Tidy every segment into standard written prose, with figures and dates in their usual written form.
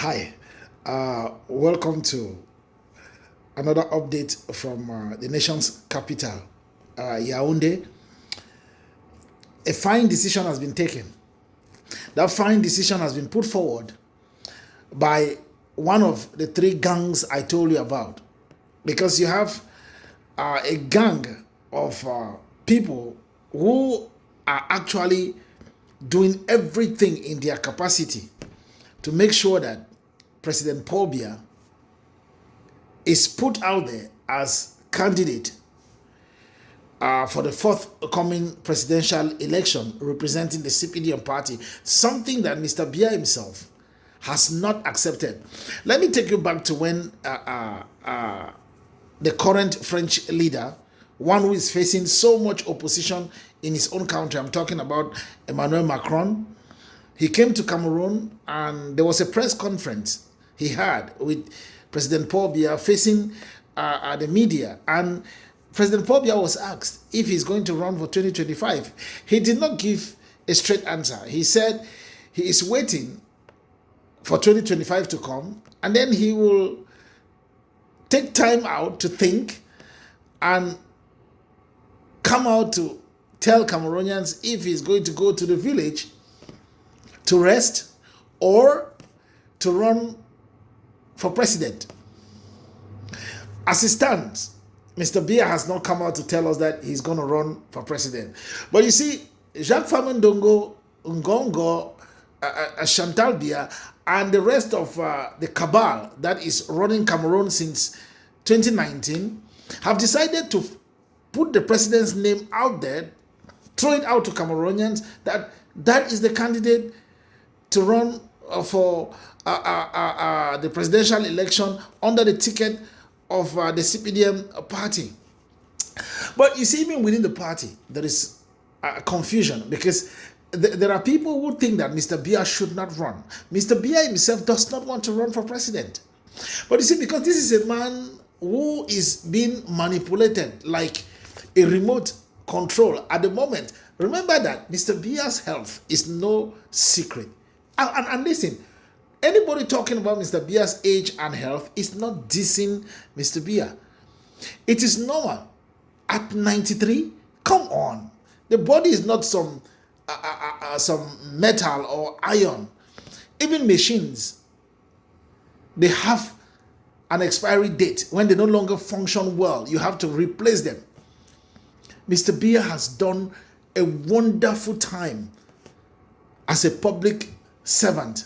Hi, welcome to another update from the nation's capital, Yaoundé. A fine decision has been taken. That fine decision has been put forward by one of the three gangs I told you about. Because you have a gang of people who are actually doing everything in their capacity to make sure that President Paul Biya is put out there as candidate for the forthcoming presidential election representing the CPDM party, something that Mr. Biya himself has not accepted. Let me take you back to when the current French leader, one who is facing so much opposition in his own country, I'm talking about Emmanuel Macron. He came to Cameroon and there was a press conference he had with President Paul Biya facing the media. And President Paul Biya was asked if he's going to run for 2025. He did not give a straight answer. He said he is waiting for 2025 to come and then he will take time out to think and come out to tell Cameroonians if he's going to go to the village to rest or to run for president. As it stands, Mr. Biya has not come out to tell us that he's going to run for president. But you see, Jacques-Famon Ndongo, Ngoh Ngoh, Chantal Biya, and the rest of the cabal that is running Cameroon since 2019 have decided to put the president's name out there, throw it out to Cameroonians that is the candidate to run for the presidential election under the ticket of the CPDM party. But you see, even within the party, there is confusion because there are people who think that Mr. Biya should not run. Mr. Biya himself does not want to run for president. But you see, because this is a man who is being manipulated like a remote control at the moment. Remember that Mr. Biya's health is no secret. And listen, anybody talking about Mr. Biya's age and health is not dissing Mr. Biya. It is normal. At 93, come on. The body is not some metal or iron. Even machines, they have an expiry date. When they no longer function well, you have to replace them. Mr. Biya has done a wonderful time as a public servant,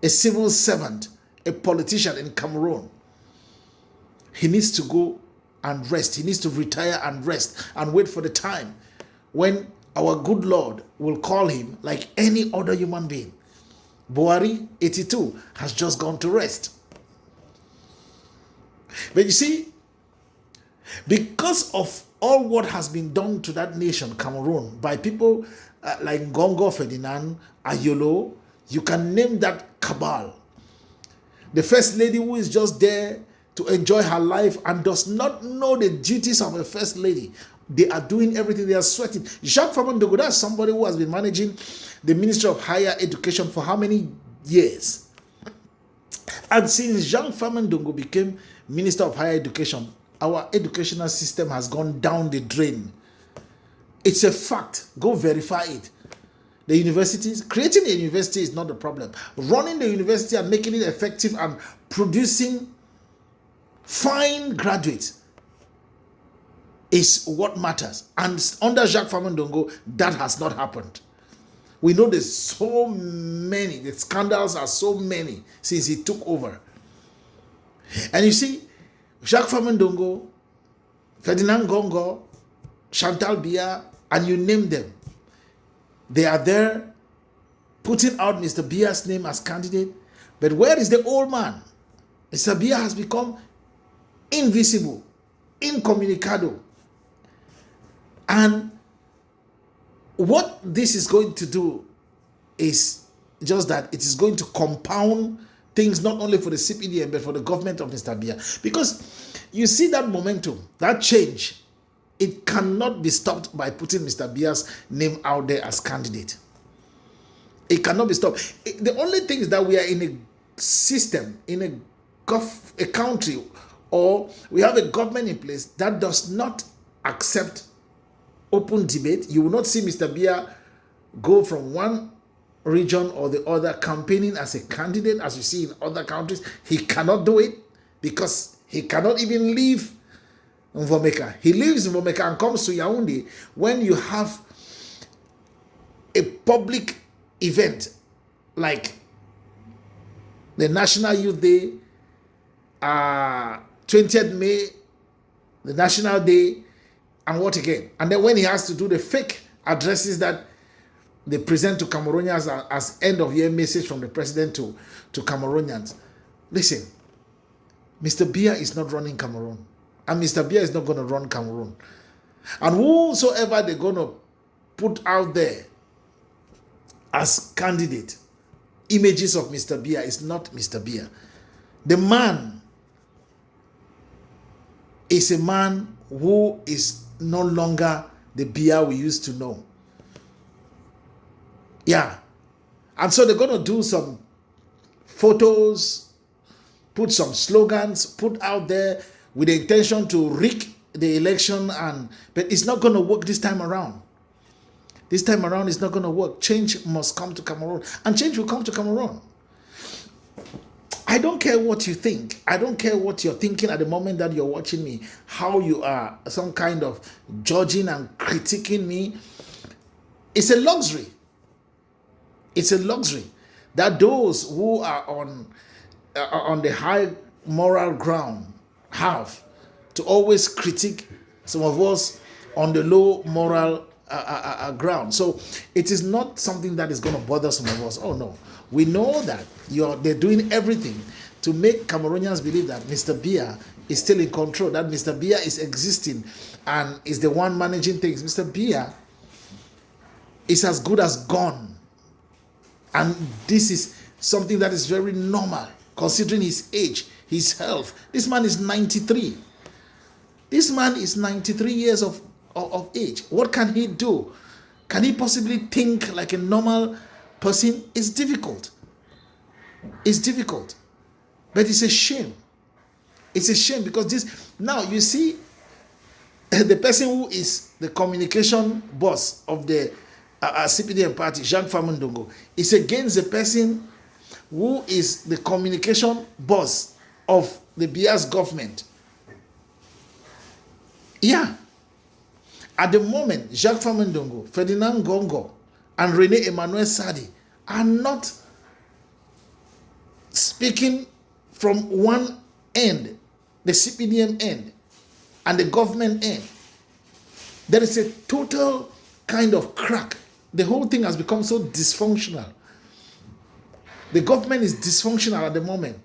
a civil servant, a politician in Cameroon. He needs to go and rest. He needs to retire and rest and wait for the time when our good Lord will call him like any other human being. Buhari, 82, has just gone to rest. But you see, because of all what has been done to that nation, Cameroon, by people like Ngoh Ngoh Ferdinand, Ayolo, you can name that cabal. The first lady who is just there to enjoy her life and does not know the duties of a first lady. They are doing everything. They are sweating. Jacques-Famon Ndongo, that's somebody who has been managing the Ministry of Higher Education for how many years? And since Jacques-Famon Ndongo became Minister of Higher Education, our educational system has gone down the drain. It's a fact. Go verify it. The universities, creating a university is not the problem. Running the university and making it effective and producing fine graduates is what matters. And under Jacques-Famon Ndongo, that has not happened. We know there's so many, the scandals are so many since he took over. And you see, Jacques-Famon Ndongo, Ferdinand Ngoh Ngoh, Chantal Biya, and you name them. They are there putting out Mr. Biya's name as candidate. But where is the old man? Mr. Biya has become invisible, incommunicado. And what this is going to do is just that it is going to compound things not only for the CPDM but for the government of Mr. Biya. Because you see that momentum, that change, it cannot be stopped by putting Mr. Biya's name out there as candidate. It cannot be stopped. The only thing is that we are in a system, in a country, or we have a government in place that does not accept open debate, you will not see Mr. Biya go from one region or the other campaigning as a candidate, as you see in other countries. He cannot do it because he cannot even leave Mvomeka. He leaves Mvomeka and comes to Yaoundé when you have a public event like the National Youth Day, 20th May, the National Day, and what again? And then when he has to do the fake addresses that they present to Cameroonians as end of year message from the president to Cameroonians. Listen, Mr. Biya is not running Cameroon. And Mr. Biya is not going to run Cameroon. And whosoever they're going to put out there as candidate, images of Mr. Biya, is not Mr. Biya. The man is a man who is no longer the Biya we used to know. Yeah. And so they're going to do some photos, put some slogans, put out there with the intention to rig the election, but it's not going to work this time around. This time around, it's not going to work. Change must come to Cameroon, and change will come to Cameroon. I don't care what you think. I don't care what you're thinking at the moment that you're watching me, how you are some kind of judging and critiquing me. It's a luxury. It's a luxury that those who are on the high moral ground have to always critique some of us on the low moral ground. So it is not something that is going to bother some of us. Oh no, we know that they're doing everything to make Cameroonians believe that Mr. Biya is still in control, that Mr. Biya is existing and is the one managing things. Mr. Biya is as good as gone. And this is something that is very normal, considering his age, his health. This man is 93. This man is 93 years of age. What can he do? Can he possibly think like a normal person? It's difficult. It's difficult. But it's a shame. It's a shame because this, now you see, the person who is the communication boss of the CPDM party, Jean-Famon Ndongo, is against the person who is the communication boss of the Biya's government. Yeah. At the moment, Jean-Famon Ndongo, Ferdinand Ngoh Ngoh, and René Emmanuel Sadi are not speaking from one end, the CPDM end, and the government end. There is a total kind of crack. The whole thing has become so dysfunctional. The government is dysfunctional at the moment.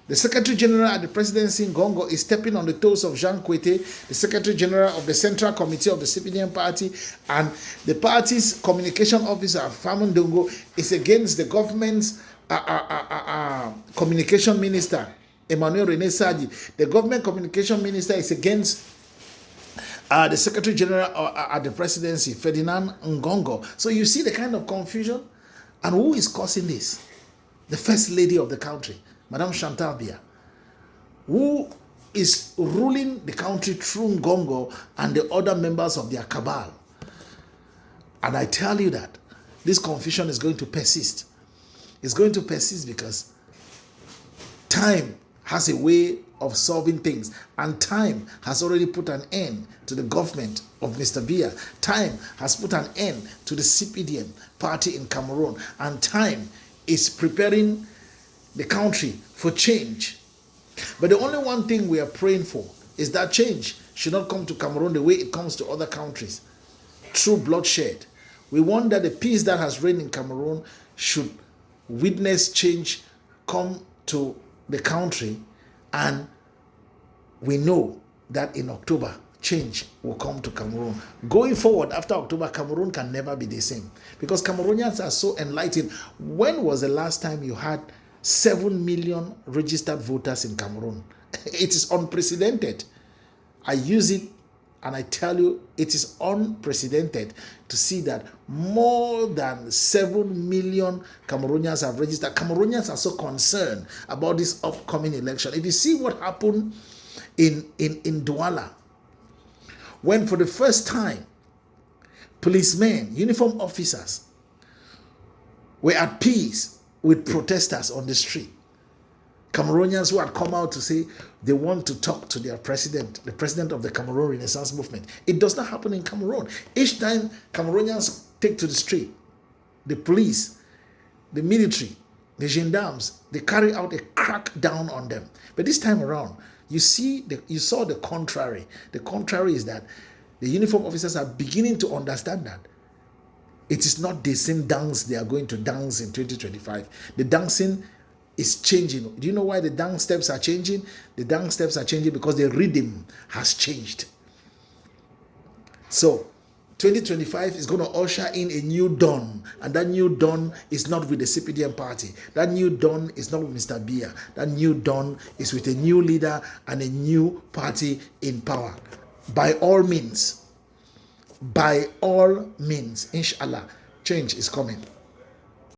The Secretary General at the presidency, Ngoh Ngoh, is stepping on the toes of Jean Kwete, the Secretary General of the Central Committee of the CPDM party, and the party's communication officer, Famon Ndongo, is against the government's communication minister, Emmanuel René Sadi. The government communication minister is against the Secretary General at the presidency, Ferdinand Ngoh Ngoh. So you see the kind of confusion. And who is causing this? The First Lady of the country, Madame Chantal Biya, who is ruling the country through Ngoh Ngoh and the other members of their cabal. And I tell you that this confusion is going to persist. It's going to persist because time has a way of solving things, and time has already put an end to the government of Mr. Biya. Time has put an end to the CPDM party in Cameroon, and time is preparing the country for change. But the only one thing we are praying for is that change should not come to Cameroon the way it comes to other countries, through bloodshed. We want that the peace that has reigned in Cameroon should witness change come to the country, and we know that in October, change will come to Cameroon. Going forward, after October, Cameroon can never be the same because Cameroonians are so enlightened. When was the last time you had 7 million registered voters in Cameroon? It is unprecedented. I use it And I tell you, it is unprecedented to see that more than 7 million Cameroonians have registered. Cameroonians are so concerned about this upcoming election. If you see what happened in Douala, when for the first time, policemen, uniform officers were at peace with protesters on the street. Cameroonians who had come out to say they want to talk to their president, the president of the Cameroon Renaissance Movement. It does not happen in Cameroon. Each time Cameroonians take to the street, the police, the military, the gendarmes, they carry out a crackdown on them. But this time around, you saw the contrary. The contrary is that the uniform officers are beginning to understand that it is not the same dance they are going to dance in 2025. The dancing is changing. Do you know why the dance steps are changing? The dance steps are changing because the rhythm has changed. So 2025 is going to usher in a new dawn, and that new dawn is not with the CPDM party. That new dawn is not with Mr. Biya. That new dawn is with a new leader and a new party in power. By all means, inshallah, change is coming.